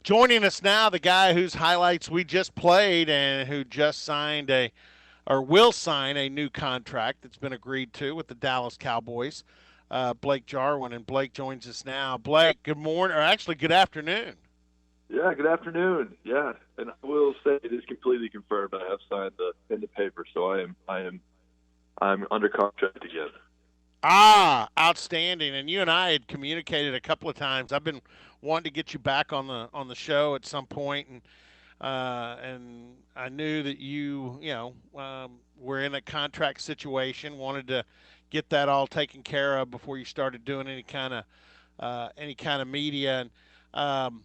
Joining us now, the guy whose highlights we just played and who just signed or will sign a new contract that's been agreed to with the Dallas Cowboys, Blake Jarwin. And Blake joins us now. Blake, good morning, or actually good afternoon. Yeah, good afternoon. Yeah, and I will say it is completely confirmed. I have signed the pen to paper, so I'm under contract again. Ah, outstanding. And you and I had communicated a couple of times. I've been wanting to get you back on the show at some point, and I knew that were in a contract situation. Wanted to get that all taken care of before you started doing any kind of media. And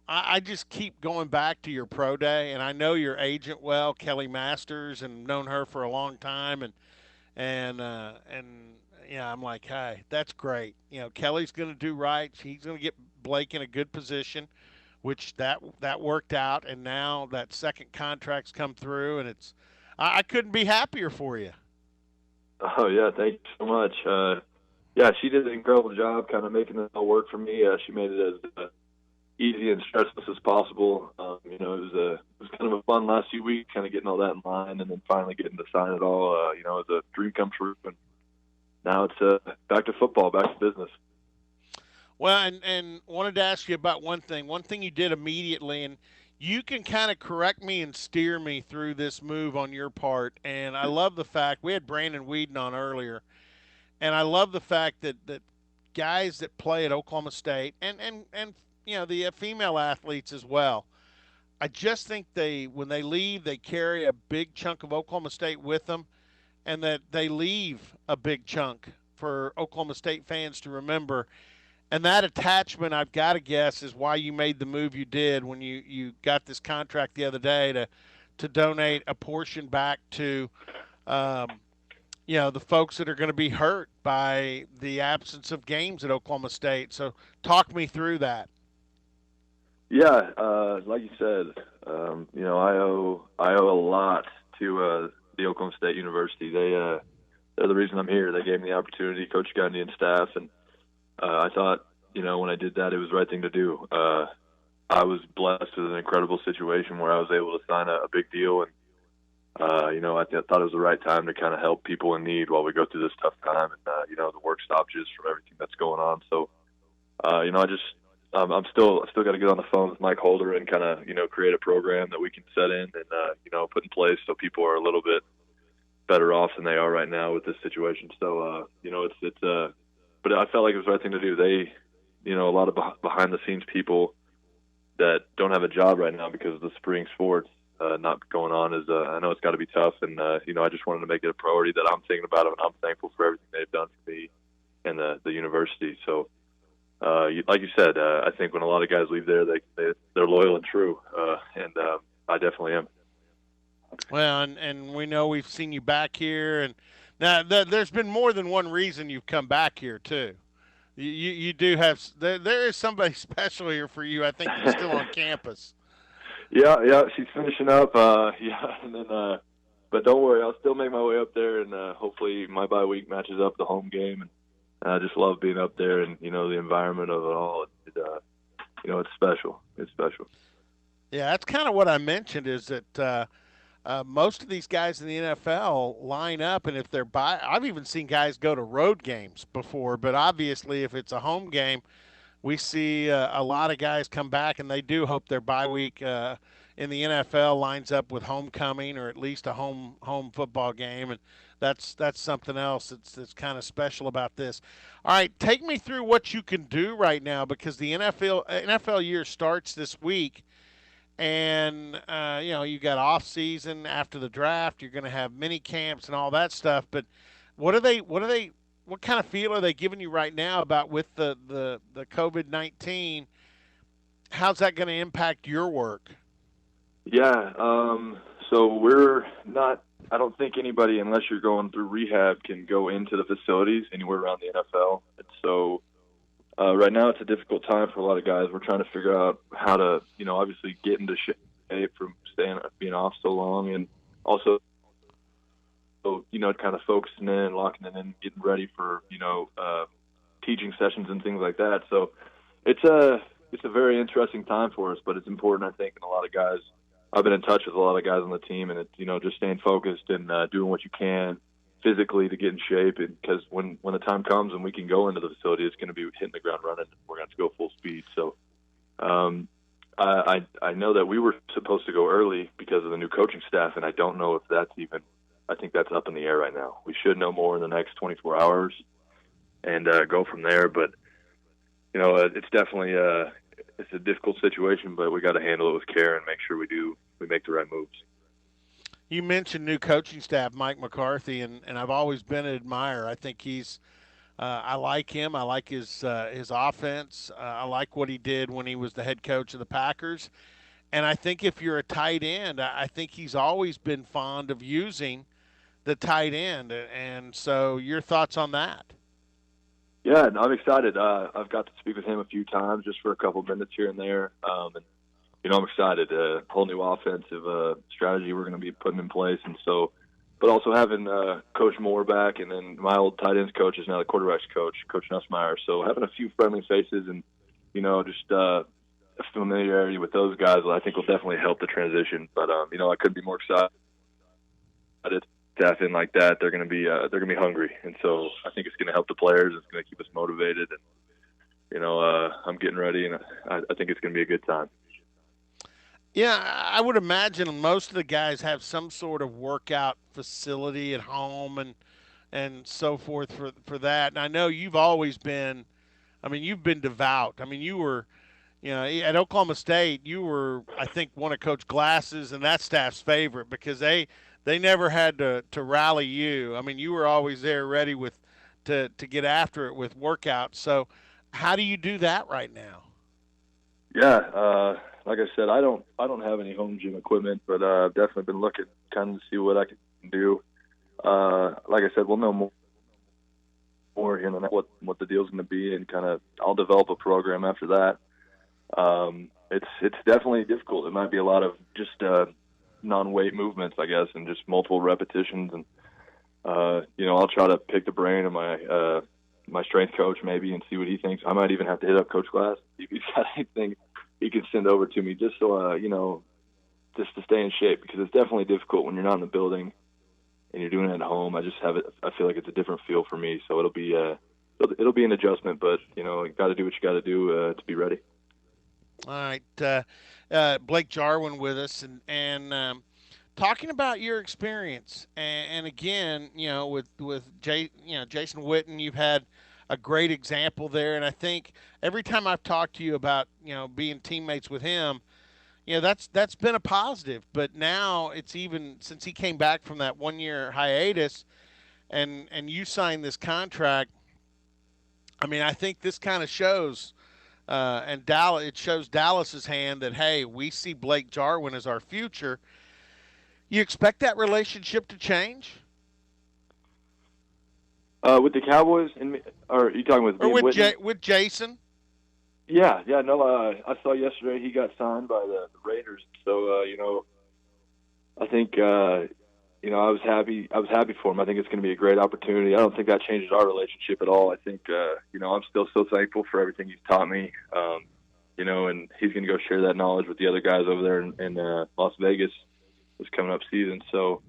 I just keep going back to your pro day, and I know your agent well, Kelly Masters, and known her for a long time, and yeah, I'm like, hey, that's great. Kelly's going to do right. He's going to get Blake in a good position, which that worked out, and now that second contract's come through, and I couldn't be happier for you. Oh yeah, thank you so much. Yeah, she did an incredible job, kind of making this all work for me. She made it as easy and stressless as possible. It was kind of a fun last few weeks, kind of getting all that in line, and then finally getting to sign it all. It was a dream come true, and now it's back to football, back to business. Well, and wanted to ask you about one thing. One thing you did immediately, and you can kind of correct me and steer me through this move on your part. And I love the fact we had Brandon Whedon on earlier, and I love the fact that guys that play at Oklahoma State and the female athletes as well. I just think when they leave, they carry a big chunk of Oklahoma State with them, and that they leave a big chunk for Oklahoma State fans to remember. And that attachment, I've got to guess, is why you made the move you did when you got this contract the other day to donate a portion back to the folks that are going to be hurt by the absence of games at Oklahoma State. So talk me through that. Yeah, like you said, I owe a lot to the Oklahoma State University. They're the reason I'm here. They gave me the opportunity, Coach Gundy and staff, and I thought, when I did that, it was the right thing to do. I was blessed with an incredible situation where I was able to sign a big deal, and I thought it was the right time to kind of help people in need while we go through this tough time, and the work stoppages from everything that's going on. So, I'm still got to get on the phone with Mike Holder and kind of create a program that we can set in and put in place so people are a little bit better off than they are right now with this situation. So but I felt like it was the right thing to do. They, a lot of behind the scenes people that don't have a job right now because of the spring sports not going on is I know it's got to be tough, and I just wanted to make it a priority that I'm thinking about it, and I'm thankful for everything they've done for me and the university. So. Like you said, I think when a lot of guys leave there, they're loyal and true, and I definitely am. Well, and we know we've seen you back here, and now there's been more than one reason you've come back here too. You do have there is somebody special here for you. I think that's still on campus. Yeah, she's finishing up. And then, but don't worry, I'll still make my way up there, and hopefully my bye week matches up the home game. And I just love being up there, and the environment of it all. It's special. It's special. Yeah, that's kind of what I mentioned. Is that most of these guys in the NFL line up, and if they're I've even seen guys go to road games before. But obviously, if it's a home game, we see a lot of guys come back, and they do hope their bye week in the NFL lines up with homecoming or at least a home football game, and that's something else that's kind of special about this. All right, take me through what you can do right now because the NFL year starts this week, and you got off season after the draft. You're going to have mini camps and all that stuff, but what kind of feel are they giving you right now about with the COVID-19? How's that going to impact your work? Yeah, so we're not. I don't think anybody, unless you're going through rehab, can go into the facilities anywhere around the NFL. And so right now it's a difficult time for a lot of guys. We're trying to figure out how to, obviously get into shape from being off so long, and also, kind of focusing in, locking it in, getting ready for, teaching sessions and things like that. So it's it's a very interesting time for us, but it's important, I think, and a lot of guys. I've been in touch with a lot of guys on the team, and it's just staying focused and doing what you can physically to get in shape, and because when the time comes and we can go into the facility, it's going to be hitting the ground running. We're going to have to go full speed. So I know that we were supposed to go early because of the new coaching staff, and I don't know if that's even. I think that's up in the air right now. We should know more in the next 24 hours and go from there. But it's definitely it's a difficult situation, but we got to handle it with care and make sure we make the right moves. You mentioned new coaching staff, Mike McCarthy, and I've always been an admirer. I think he's I like him. I like his offense. I like what he did when he was the head coach of the Packers. And I think if you're a tight end, I think he's always been fond of using the tight end. And so, your thoughts on that? Yeah, and I'm excited. I've got to speak with him a few times just for a couple minutes here and there. And I'm excited. A whole new offensive strategy we're going to be putting in place. And so, but also having Coach Moore back, and then my old tight ends coach is now the quarterbacks coach, Coach Nussmeier. So having a few friendly faces and, just a familiarity with those guys, I think will definitely help the transition. But, I couldn't be more excited. Staff in like that, they're going to be hungry. And so I think it's going to help the players. It's going to keep us motivated. And, I'm getting ready, and I think it's going to be a good time. Yeah, I would imagine most of the guys have some sort of workout facility at home and so forth for that. And I know you've always been, I mean, you've been devout. I mean, you were, at Oklahoma State, you were, I think, one of Coach Glass's and that staff's favorite because they never had to rally you. I mean, you were always there ready to get after it with workouts. So how do you do that right now? Yeah, like I said, I don't have any home gym equipment, but I've definitely been looking kind of to see what I can do. Like I said, we'll know more here on what the deal's going to be, and kind of I'll develop a program after that. It's definitely difficult. It might be a lot of just non-weight movements, I guess, and just multiple repetitions. And I'll try to pick the brain of my strength coach maybe and see what he thinks. I might even have to hit up Coach Glass if he's got anything he can send over to me, just so just to stay in shape, because it's definitely difficult when you're not in the building and you're doing it at home. I feel like it's a different feel for me, so it'll be an adjustment, but you got to do what you got to do to be ready. All right, Blake Jarwin with us, and talking about your experience, and again, with Jason Witten, you've had a great example there, and I think every time I've talked to you about being teammates with him, that's been a positive. But now it's, even since he came back from that 1 year hiatus, and you signed this contract. I mean, I think this kind of shows. And Dallas, it shows Dallas's hand that, hey, we see Blake Jarwin as our future. You expect that relationship to change? With the Cowboys, or are you talking with me? Or with Jason? Yeah, no. I saw yesterday he got signed by the Raiders. So I think I was happy. I was happy for him. I think it's going to be a great opportunity. I don't think that changes our relationship at all. I think I'm still so thankful for everything he's taught me. And he's going to go share that knowledge with the other guys over there in Las Vegas this coming up season. So,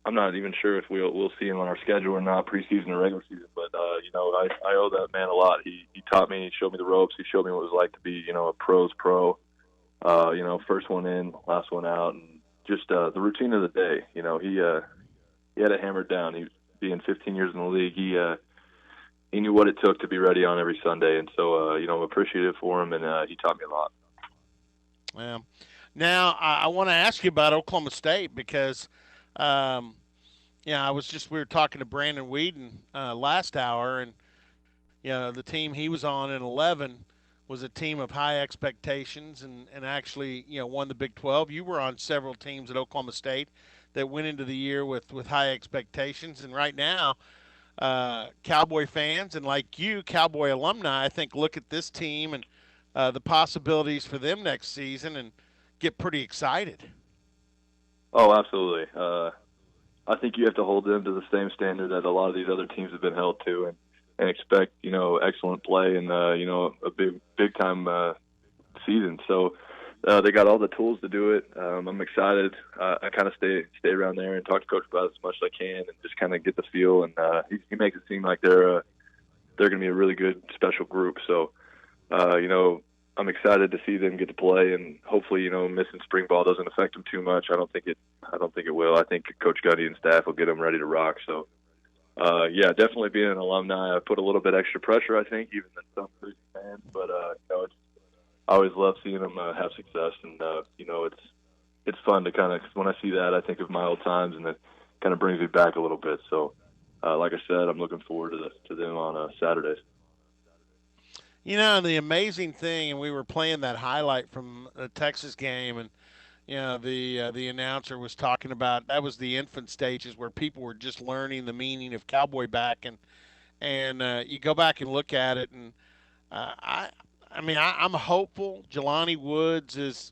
I'm not even sure if we'll see him on our schedule or not, preseason or regular season. But I owe that man a lot. He taught me, he showed me the ropes, he showed me what it was like to be a pro's pro. First one in, last one out, and just the routine of the day. He had it hammered down. He, being 15 years in the league, he knew what it took to be ready on every Sunday, and so I'm appreciative for him, and he taught me a lot. Yeah. Now I want to ask you about Oklahoma State because. We were talking to Brandon Whedon last hour, and the team he was on in 11 was a team of high expectations, and actually won the Big 12. You were on several teams at Oklahoma State that went into the year with high expectations, and right now, Cowboy fans and, like you, Cowboy alumni, I think, look at this team and the possibilities for them next season and get pretty excited. Oh, absolutely. I think you have to hold them to the same standard that a lot of these other teams have been held to. And, and expect excellent play and a big time season. So they got all the tools to do it. I'm excited. I kind of stay around there and talk to Coach about it as much as I can, and just kind of get the feel. And he makes it seem like they're going to be a really good special group. So I'm excited to see them get to play, and hopefully missing spring ball doesn't affect them too much. I don't think it will. I think Coach Gundy and staff will get them ready to rock. So definitely being an alumni, I put a little bit extra pressure, I think, even than some Cruise fans. But I always love seeing them have success, and it's fun to kind of, when I see that, I think of my old times, and it kind of brings me back a little bit. So, like I said, I'm looking forward to them on Saturdays. The amazing thing, and we were playing that highlight from the Texas game, and the announcer was talking about that was the infant stages where people were just learning the meaning of cowboy back, and you go back and look at it, and I'm hopeful. Jelani Woods is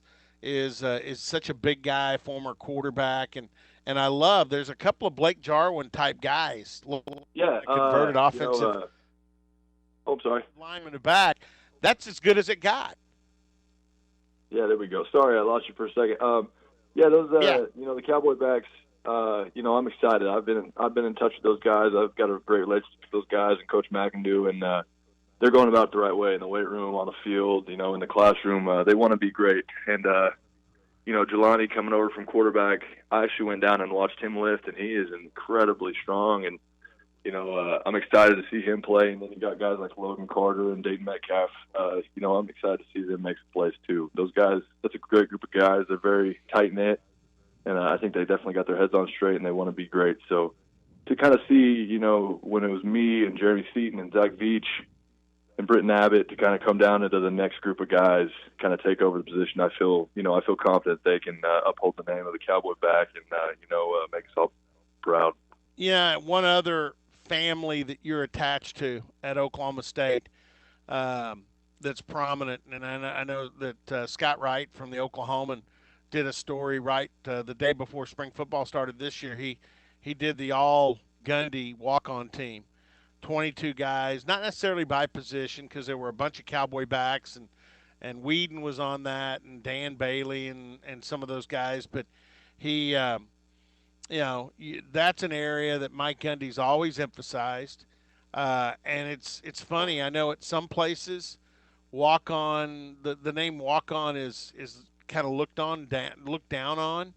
such a big guy, former quarterback, and I love. There's a couple of Blake Jarwin type guys, Yeah, converted offensive I'm sorry. lineman to back. That's as good as it got. Yeah, there we go. Sorry, I lost you for a second. Those the Cowboy backs. I'm excited. I've been in touch with those guys. I've got a great relationship with those guys and Coach McIndoe, and they're going about it the right way in the weight room, on the field, in the classroom. They want to be great. And, Jelani coming over from quarterback, I actually went down and watched him lift, and he is incredibly strong. And, I'm excited to see him play. And then you got guys like Logan Carter and Dayton Metcalf. I'm excited to see them make some plays too. Those guys, that's a great group of guys. They're very tight-knit, and I think they definitely got their heads on straight, and they want to be great. So to kind of see, when it was me and Jeremy Seaton and Zach Veach and Britton Abbott to kind of come down into the next group of guys, kind of take over the position, I feel confident they can uphold the name of the Cowboy back and, make us all proud. Yeah, one other family that you're attached to at Oklahoma State that's prominent, and I know that Scott Wright from the Oklahoman did a story right the day before spring football started this year. He did the all Gundy walk-on team, 22 guys, not necessarily by position because there were a bunch of Cowboy backs, and Whedon was on that, and Dan Bailey and some of those guys, but he that's an area that Mike Gundy's always emphasized, and it's funny. I know at some places, walk on the name walk on is kind of looked down on,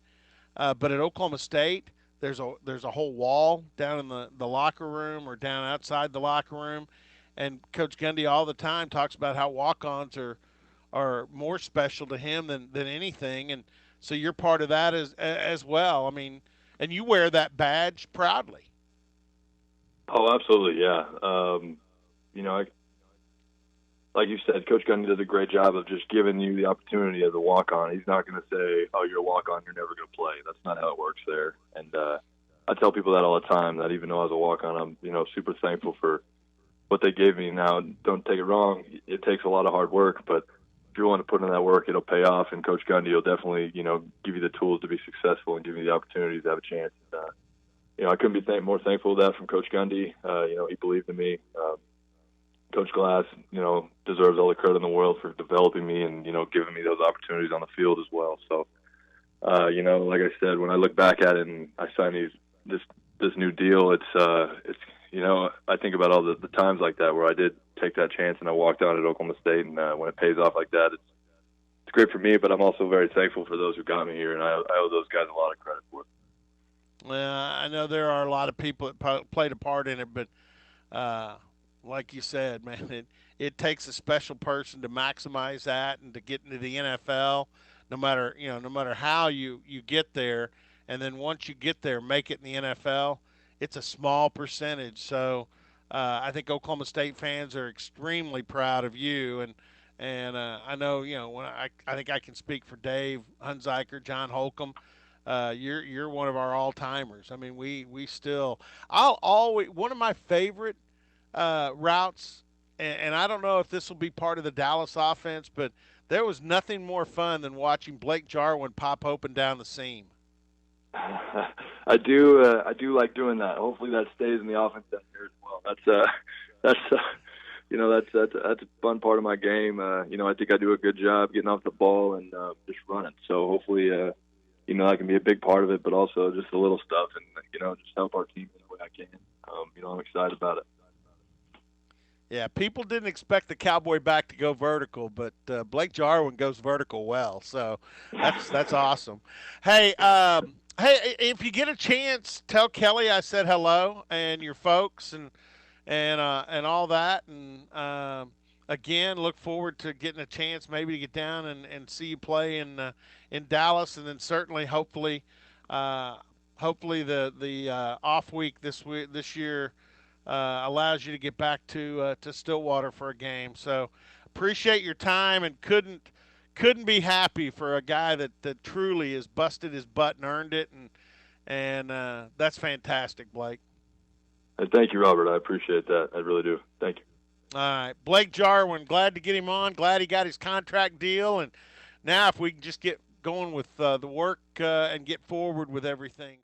but at Oklahoma State, there's a whole wall down in the locker room or down outside the locker room, and Coach Gundy all the time talks about how walk-ons are more special to him than anything, and so you're part of that as well. I mean. And you wear that badge proudly. Oh, absolutely, yeah. Like you said, Coach Gundy does a great job of just giving you the opportunity as a walk-on. He's not going to say, "Oh, you're a walk-on, you're never going to play." That's not how it works there. And I tell people that all the time. That even though I was a walk-on, I'm super thankful for what they gave me. Now, don't take it wrong; it takes a lot of hard work, but if you're willing to put in that work, it'll pay off. And Coach Gundy will definitely, give you the tools to be successful and give you the opportunities to have a chance. I couldn't be more thankful for that from Coach Gundy. He believed in me. Coach Glass, deserves all the credit in the world for developing me and, giving me those opportunities on the field as well. So, like I said, when I look back at it and I sign this new deal, it's I think about all the times like that where I did take that chance and I walked out at Oklahoma State, and when it pays off like that, it's great for me, but I'm also very thankful for those who got me here, and I owe those guys a lot of credit for it. Well, I know there are a lot of people that played a part in it, but like you said, man, it takes a special person to maximize that and to get into the NFL. No matter how you get there, and then once you get there, make it in the NFL. It's a small percentage, so I think Oklahoma State fans are extremely proud of you, and I know when I think I can speak for Dave Hunziker, John Holcomb. You're one of our all timers. I mean, we still I'll always one of my favorite routes, and I don't know if this will be part of the Dallas offense, but there was nothing more fun than watching Blake Jarwin pop open down the seam. I do like doing that. Hopefully that stays in the offense down here as well. that's that's a fun part of my game. I think I do a good job getting off the ball and just running. So hopefully, I can be a big part of it, but also just the little stuff and just help our team in the way I can. I'm excited about it. Yeah, people didn't expect the Cowboy back to go vertical, but Blake Jarwin goes vertical well, so that's awesome. Hey, if you get a chance, tell Kelly I said hello and your folks and all that, and again, look forward to getting a chance maybe to get down and see you play in Dallas, and then certainly, uh, hopefully the off week this year allows you to get back to Stillwater for a game. So appreciate your time and couldn't be happy for a guy that truly has busted his butt and earned it, and that's fantastic, Blake. And thank you, Robert. I appreciate that. I really do. Thank you. All right, Blake Jarwin, glad to get him on. Glad he got his contract deal, and now if we can just get going with the work and get forward with everything.